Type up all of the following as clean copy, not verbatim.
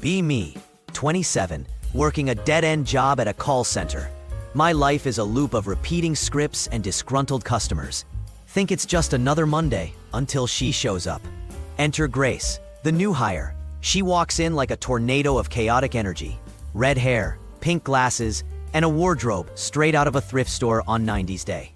Be me, 27, working a dead-end job at a call center. My life is a loop of repeating scripts and disgruntled customers. Think it's just another Monday until she shows up. Enter Grace, the new hire. She walks in like a tornado of chaotic energy. Red hair, pink glasses, and a wardrobe straight out of a thrift store on 90s Day.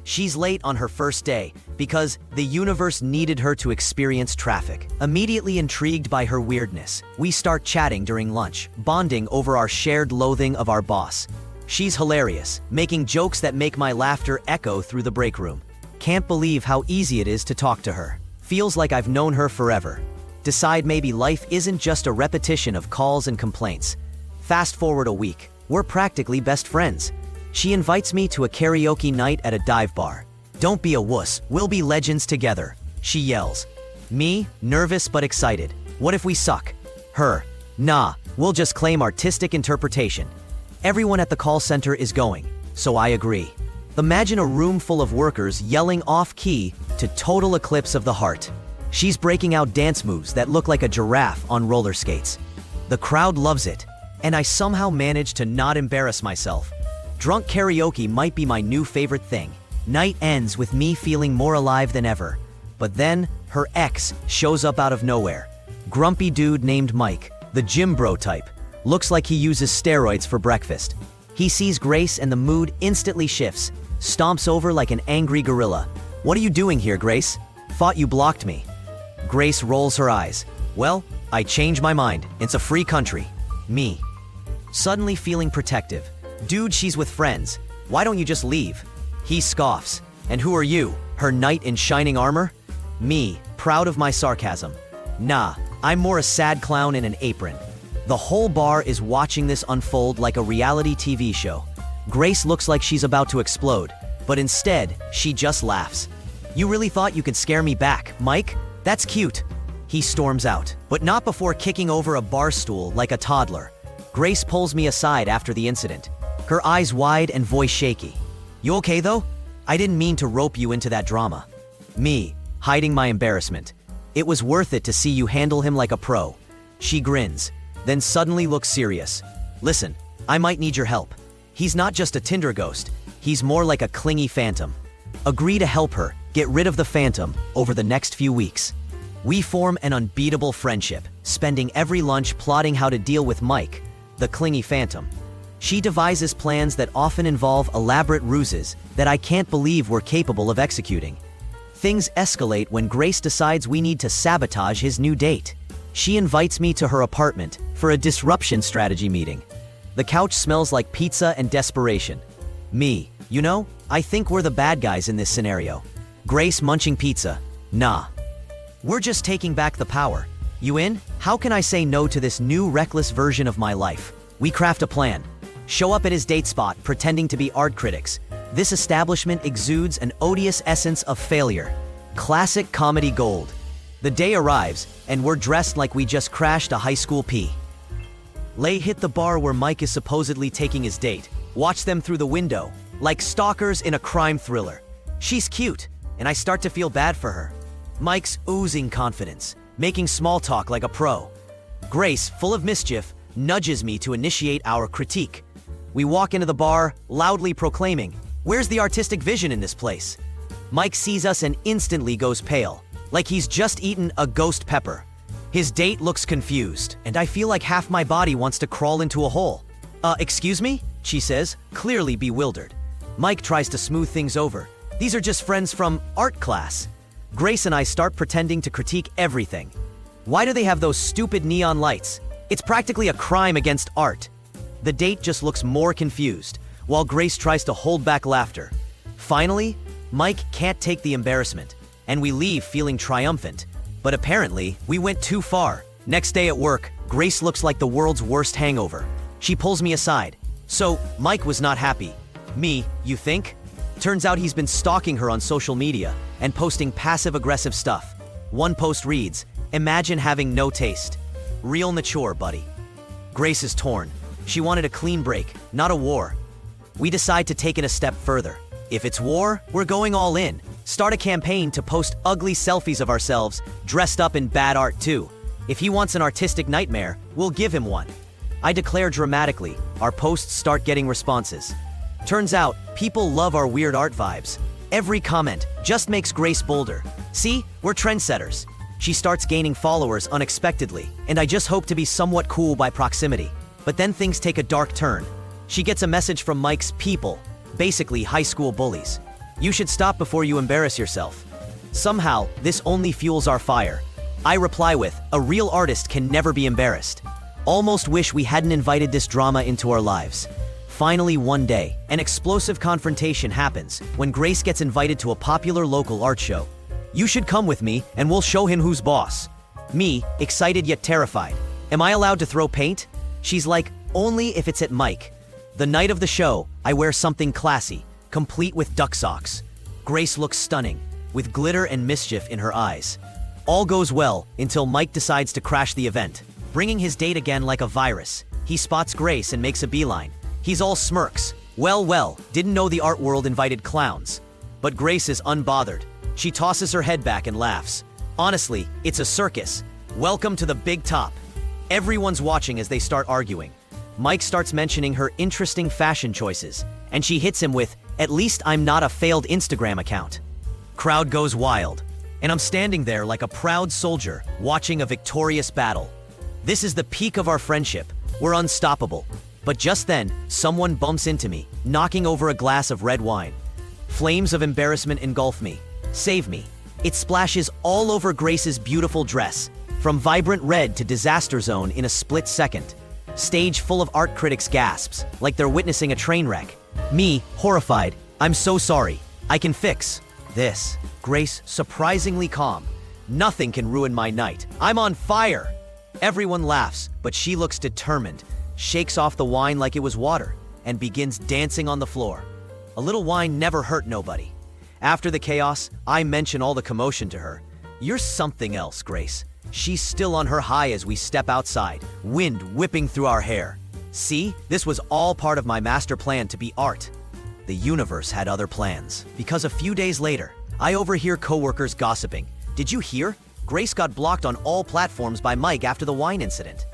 She's late on her first day because the universe needed her to experience traffic. Immediately intrigued by her weirdness, we start chatting during lunch, bonding over our shared loathing of our boss. She's hilarious, making jokes that make my laughter echo through the break room. Can't believe how easy it is to talk to her. Feels like I've known her forever. Decide maybe life isn't just a repetition of calls and complaints. Fast forward a week, we're practically best friends. She invites me to a karaoke night at a dive bar. Don't be a wuss, we'll be legends together, she yells. Me, nervous but excited. What if we suck? Her, nah, we'll just claim artistic interpretation. Everyone at the call center is going, so I agree. Imagine a room full of workers yelling off-key to total eclipse of the heart. She's breaking out dance moves that look like a giraffe on roller skates. The crowd loves it, and I somehow manage to not embarrass myself. Drunk karaoke might be my new favorite thing. Night ends with me feeling more alive than ever. But then, her ex shows up out of nowhere. Grumpy dude named Mike, the gym bro type. Looks like he uses steroids for breakfast. He sees Grace and the mood instantly shifts. Stomps over like an angry gorilla. What are you doing here, Grace? Thought you blocked me. Grace rolls her eyes. Well, I changed my mind. It's a free country. Me. Suddenly feeling protective. Dude, she's with friends. Why don't you just leave? He scoffs. And who are you? Her knight in shining armor? Me, proud of my sarcasm. Nah, I'm more a sad clown in an apron. The whole bar is watching this unfold like a reality TV show. Grace looks like she's about to explode, but instead, she just laughs. You really thought you could scare me back, Mike? That's cute. He storms out, but not before kicking over a bar stool like a toddler. Grace pulls me aside after the incident. Her eyes wide and voice shaky. You okay though? I didn't mean to rope you into that drama. Me, hiding my embarrassment. It was worth it to see you handle him like a pro. She grins, then suddenly looks serious. Listen, I might need your help. He's not just a Tinder ghost, he's more like a clingy phantom. Agree to help her get rid of the phantom over the next few weeks. We form an unbeatable friendship, spending every lunch plotting how to deal with Mike, the clingy phantom. She devises plans that often involve elaborate ruses that I can't believe we're capable of executing. Things escalate when Grace decides we need to sabotage his new date. She invites me to her apartment for a disruption strategy meeting. The couch smells like pizza and desperation. Me, you know, I think we're the bad guys in this scenario. Grace munching pizza. Nah. We're just taking back the power. You in? How can I say no to this new reckless version of my life? We craft a plan. Show up at his date spot pretending to be art critics. This establishment exudes an odious essence of failure. Classic comedy gold. The day arrives, and we're dressed like we just crashed a high school P. Lay hit the bar where Mike is supposedly taking his date. Watch them through the window, like stalkers in a crime thriller. She's cute, and I start to feel bad for her. Mike's oozing confidence, making small talk like a pro. Grace, full of mischief, nudges me to initiate our critique. We walk into the bar, loudly proclaiming, "Where's the artistic vision in this place?" Mike sees us and instantly goes pale, like he's just eaten a ghost pepper. His date looks confused, and I feel like half my body wants to crawl into a hole. Excuse me?" she says, clearly bewildered. Mike tries to smooth things over. "These are just friends from art class." Grace and I start pretending to critique everything. "Why do they have those stupid neon lights? It's practically a crime against art." The date just looks more confused, while Grace tries to hold back laughter. Finally, Mike can't take the embarrassment, and we leave feeling triumphant. But apparently, we went too far. Next day at work, Grace looks like the world's worst hangover. She pulls me aside. "So, Mike was not happy." Me, you think? Turns out he's been stalking her on social media and posting passive-aggressive stuff. One post reads, "Imagine having no taste. Real mature, buddy." Grace is torn. She wanted a clean break, not a war. We decide to take it a step further. If it's war, we're going all in. Start a campaign to post ugly selfies of ourselves dressed up in bad art too. If he wants an artistic nightmare, we'll give him one. I declare dramatically. Our posts start getting responses. Turns out, people love our weird art vibes. Every comment just makes Grace bolder. See, we're trendsetters. She starts gaining followers unexpectedly, and I just hope to be somewhat cool by proximity. But then things take a dark turn. She gets a message from Mike's people, basically high school bullies. You should stop before you embarrass yourself. Somehow, this only fuels our fire. I reply with, a real artist can never be embarrassed. Almost wish we hadn't invited this drama into our lives. Finally, one day, an explosive confrontation happens when Grace gets invited to a popular local art show. You should come with me and we'll show him who's boss. Me, excited yet terrified. Am I allowed to throw paint? She's like, only if it's at Mike. The night of the show, I wear something classy, complete with duck socks. Grace looks stunning, with glitter and mischief in her eyes. All goes well until Mike decides to crash the event, bringing his date again like a virus. He spots Grace and makes a beeline. He's all smirks. Well, didn't know the art world invited clowns. But Grace is unbothered. She tosses her head back and laughs. Honestly, it's a circus. Welcome to the big top. Everyone's watching as they start arguing. Mike starts mentioning her interesting fashion choices, and she hits him with, at least I'm not a failed Instagram account. Crowd goes wild, and I'm standing there like a proud soldier watching a victorious battle. This is the peak of our friendship. We're unstoppable. But just then, someone bumps into me, knocking over a glass of red wine. Flames of embarrassment engulf me. Save me. It splashes all over Grace's beautiful dress, from vibrant red to disaster zone in a split second. Stage full of art critics gasps, like they're witnessing a train wreck. Me, horrified. I'm so sorry. I can fix this. Grace, surprisingly calm. Nothing can ruin my night. I'm on fire. Everyone laughs, but she looks determined, shakes off the wine like it was water, and begins dancing on the floor. A little wine never hurt nobody. After the chaos, I mention all the commotion to her. You're something else, Grace. She's still on her high as we step outside, wind whipping through our hair. See, this was all part of my master plan to be art. The universe had other plans, because a few days later, I overhear coworkers gossiping. Did you hear? Grace got blocked on all platforms by Mike after the wine incident.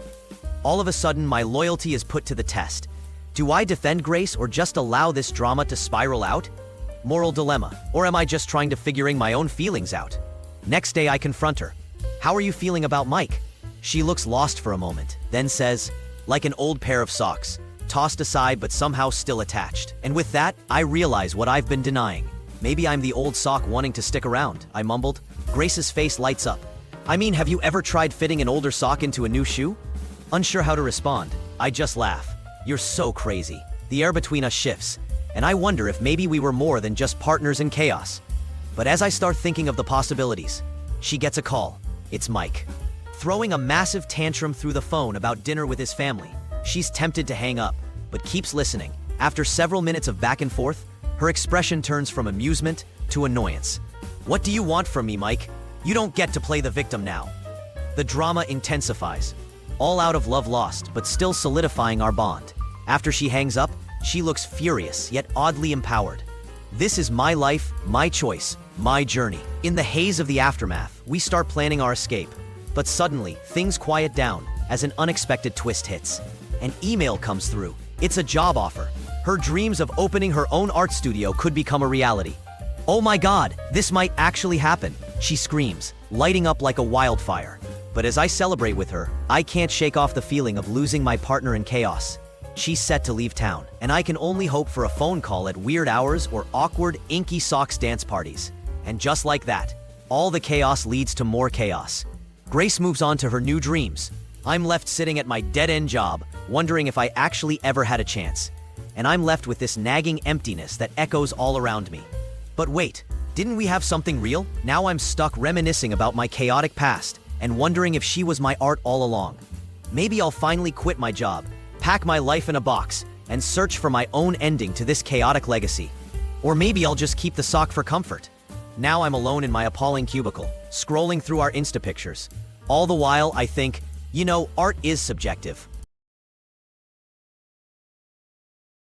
All of a sudden, my loyalty is put to the test. Do I defend Grace or just allow this drama to spiral out? Moral dilemma. Or am I just trying to figuring my own feelings out? Next day, I confront her. How are you feeling about Mike? She looks lost for a moment, then says, like an old pair of socks, tossed aside but somehow still attached. And with that, I realize what I've been denying. Maybe I'm the old sock wanting to stick around, I mumbled. Grace's face lights up. I mean, have you ever tried fitting an older sock into a new shoe? Unsure how to respond, I just laugh. You're so crazy. The air between us shifts, and I wonder if maybe we were more than just partners in chaos. But as I start thinking of the possibilities, she gets a call. It's Mike. Throwing a massive tantrum through the phone about dinner with his family. She's tempted to hang up, but keeps listening. After several minutes of back and forth, her expression turns from amusement to annoyance. What do you want from me, Mike? You don't get to play the victim now. The drama intensifies. All out of love lost, but still solidifying our bond. After she hangs up, she looks furious, yet oddly empowered. This is my life, my choice, my journey. In the haze of the aftermath, we start planning our escape. But suddenly, things quiet down as an unexpected twist hits. An email comes through. It's a job offer. Her dreams of opening her own art studio could become a reality. Oh my God, this might actually happen, she screams, lighting up like a wildfire. But as I celebrate with her, I can't shake off the feeling of losing my partner in chaos. She's set to leave town, and I can only hope for a phone call at weird hours or awkward, inky socks dance parties. And just like that, all the chaos leads to more chaos. Grace moves on to her new dreams. I'm left sitting at my dead-end job, wondering if I actually ever had a chance. And I'm left with this nagging emptiness that echoes all around me. But wait, didn't we have something real? Now I'm stuck reminiscing about my chaotic past and wondering if she was my art all along. Maybe I'll finally quit my job, pack my life in a box, and search for my own ending to this chaotic legacy. Or maybe I'll just keep the sock for comfort. Now I'm alone in my appalling cubicle, scrolling through our Insta pictures. All the while, I think, art is subjective.